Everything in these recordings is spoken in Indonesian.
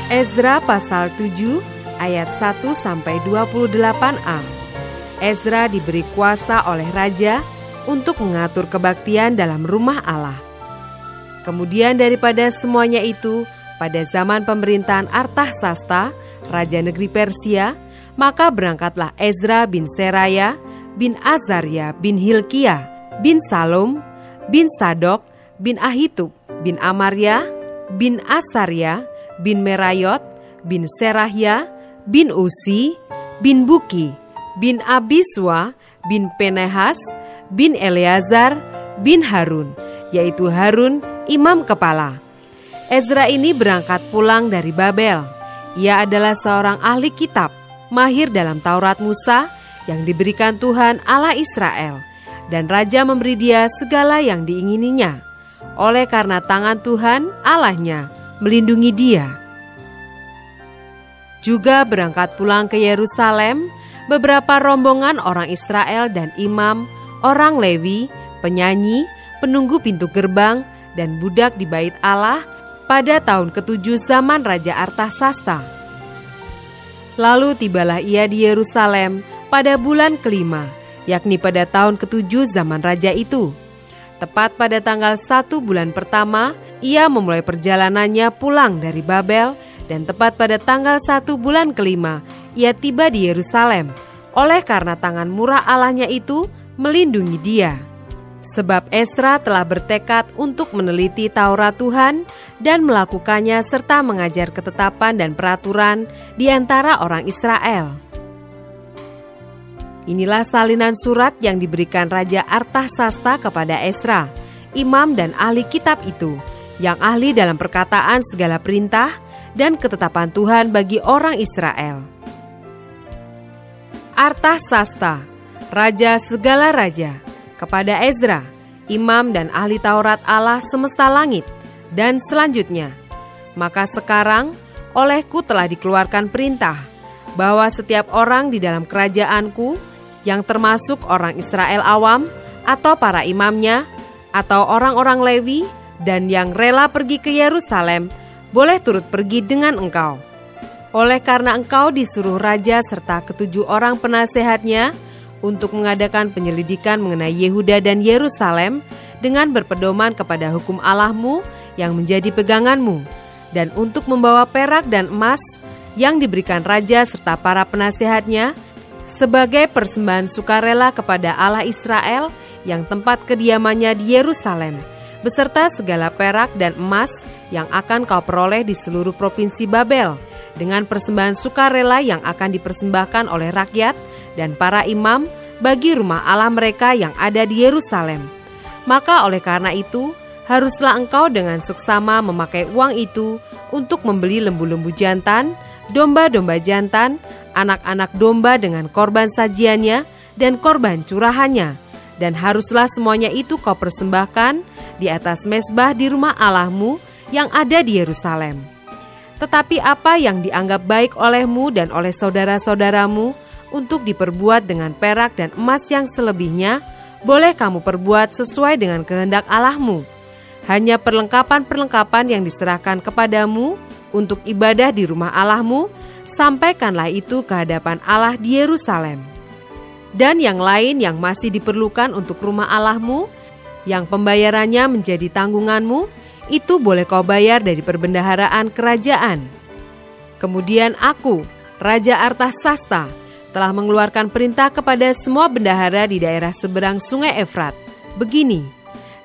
Ezra pasal 7 ayat 1-28a. Ezra diberi kuasa oleh raja untuk mengatur kebaktian dalam rumah Allah. Kemudian daripada semuanya itu, pada zaman pemerintahan Artasasta, raja negeri Persia, maka berangkatlah Ezra bin Seraya, bin Azaria, bin Hilkia, bin Salom, bin Sadok, bin Ahitub, bin Amaria, bin Asaria, bin Merayot, bin Serahya, bin Usi, bin Buki, bin Abiswa, bin Penehas, bin Eleazar, bin Harun, yaitu Harun imam kepala. Ezra ini berangkat pulang dari Babel. Ia adalah seorang ahli kitab, mahir dalam Taurat Musa yang diberikan Tuhan Allah Israel, dan raja memberi dia segala yang diingininya, oleh karena tangan Tuhan Allahnya melindungi dia. Juga berangkat pulang ke Yerusalem beberapa rombongan orang Israel dan imam, orang Lewi, penyanyi, penunggu pintu gerbang, dan budak di bait Allah pada tahun ke-7 zaman Raja Artasasta. Lalu tibalah ia di Yerusalem pada bulan ke-5, yakni pada tahun ke-7 zaman raja itu. Tepat pada tanggal 1 bulan pertama, ia memulai perjalanannya pulang dari Babel, dan tepat pada tanggal 1 bulan ke-5, ia tiba di Yerusalem, oleh karena tangan murah Allahnya itu melindungi dia. Sebab Ezra telah bertekad untuk meneliti Taurat Tuhan dan melakukannya serta mengajar ketetapan dan peraturan di antara orang Israel. Inilah salinan surat yang diberikan Raja Artasasta kepada Ezra, imam dan ahli kitab itu, yang ahli dalam perkataan segala perintah dan ketetapan Tuhan bagi orang Israel. Artasasta, raja segala raja, kepada Ezra, imam dan ahli Taurat Allah semesta langit, dan selanjutnya. Maka sekarang olehku telah dikeluarkan perintah, bahwa setiap orang di dalam kerajaanku, yang termasuk orang Israel awam, atau para imamnya, atau orang-orang Lewi, dan yang rela pergi ke Yerusalem, boleh turut pergi dengan engkau. Oleh karena engkau disuruh raja serta ke-7 orang penasehatnya untuk mengadakan penyelidikan mengenai Yehuda dan Yerusalem dengan berpedoman kepada hukum Allahmu yang menjadi peganganmu, dan untuk membawa perak dan emas yang diberikan raja serta para penasehatnya sebagai persembahan sukarela kepada Allah Israel yang tempat kediamannya di Yerusalem, beserta segala perak dan emas yang akan kau peroleh di seluruh provinsi Babel, dengan persembahan sukarela yang akan dipersembahkan oleh rakyat dan para imam bagi rumah Allah mereka yang ada di Yerusalem. Maka oleh karena itu, haruslah engkau dengan seksama memakai uang itu untuk membeli lembu-lembu jantan, domba-domba jantan, anak-anak domba dengan korban sajiannya dan korban curahannya. Dan haruslah semuanya itu kau persembahkan di atas mezbah di rumah Allahmu yang ada di Yerusalem. Tetapi apa yang dianggap baik olehmu dan oleh saudara-saudaramu untuk diperbuat dengan perak dan emas yang selebihnya, boleh kamu perbuat sesuai dengan kehendak Allahmu. Hanya perlengkapan-perlengkapan yang diserahkan kepadamu untuk ibadah di rumah Allahmu, sampaikanlah itu ke hadapan Allah di Yerusalem. Dan yang lain yang masih diperlukan untuk rumah Allahmu, yang pembayarannya menjadi tanggunganmu, itu boleh kau bayar dari perbendaharaan kerajaan. Kemudian aku, Raja Artasasta, telah mengeluarkan perintah kepada semua bendahara di daerah seberang sungai Efrat. Begini,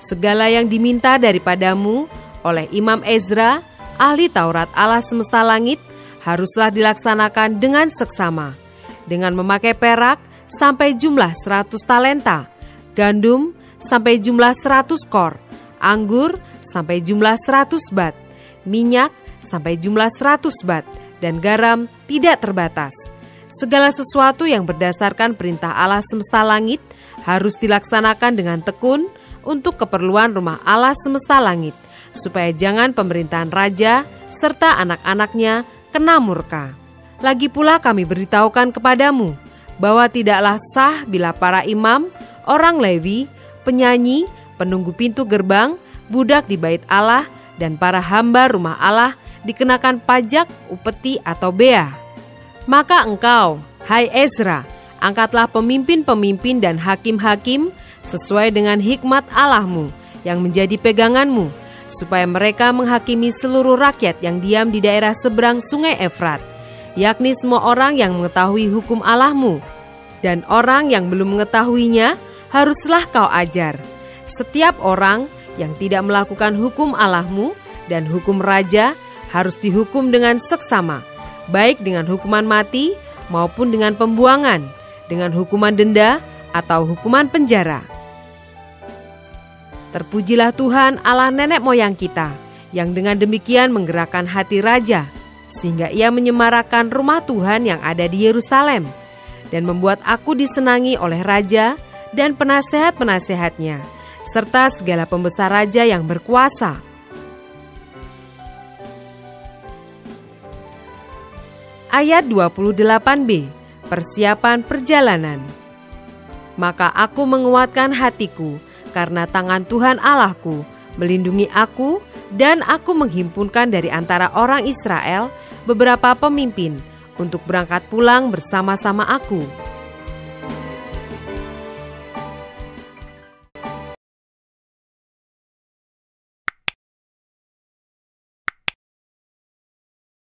segala yang diminta daripadamu oleh Imam Ezra, ahli Taurat Allah semesta langit, haruslah dilaksanakan dengan seksama, dengan memakai perak sampai jumlah 100 talenta, gandum sampai jumlah 100 kor, anggur sampai jumlah 100 bat, minyak sampai jumlah 100 bat, dan garam tidak terbatas. Segala sesuatu yang berdasarkan perintah Allah semesta langit harus dilaksanakan dengan tekun untuk keperluan rumah Allah semesta langit, supaya jangan pemerintahan raja serta anak-anaknya kena murka. Lagi pula kami beritahukan kepadamu bahwa tidaklah sah bila para imam, orang Lewi, penyanyi, penunggu pintu gerbang, budak di bait Allah, dan para hamba rumah Allah dikenakan pajak, upeti atau bea. Maka engkau, hai Ezra, angkatlah pemimpin-pemimpin dan hakim-hakim sesuai dengan hikmat Allahmu yang menjadi peganganmu, supaya mereka menghakimi seluruh rakyat yang diam di daerah seberang sungai Efrat, yakni semua orang yang mengetahui hukum Allahmu. Dan orang yang belum mengetahuinya haruslah kau ajar. Setiap orang yang tidak melakukan hukum Allahmu dan hukum raja harus dihukum dengan seksama, baik dengan hukuman mati maupun dengan pembuangan, dengan hukuman denda atau hukuman penjara. Terpujilah Tuhan Allah nenek moyang kita, yang dengan demikian menggerakkan hati raja, sehingga ia menyemarakan rumah Tuhan yang ada di Yerusalem, dan membuat aku disenangi oleh raja dan penasehat-penasehatnya, serta segala pembesar raja yang berkuasa. Ayat 28b, persiapan perjalanan. Maka aku menguatkan hatiku, karena tangan Tuhan Allahku melindungi aku, dan aku menghimpunkan dari antara orang Israel beberapa pemimpin untuk berangkat pulang bersama-sama aku.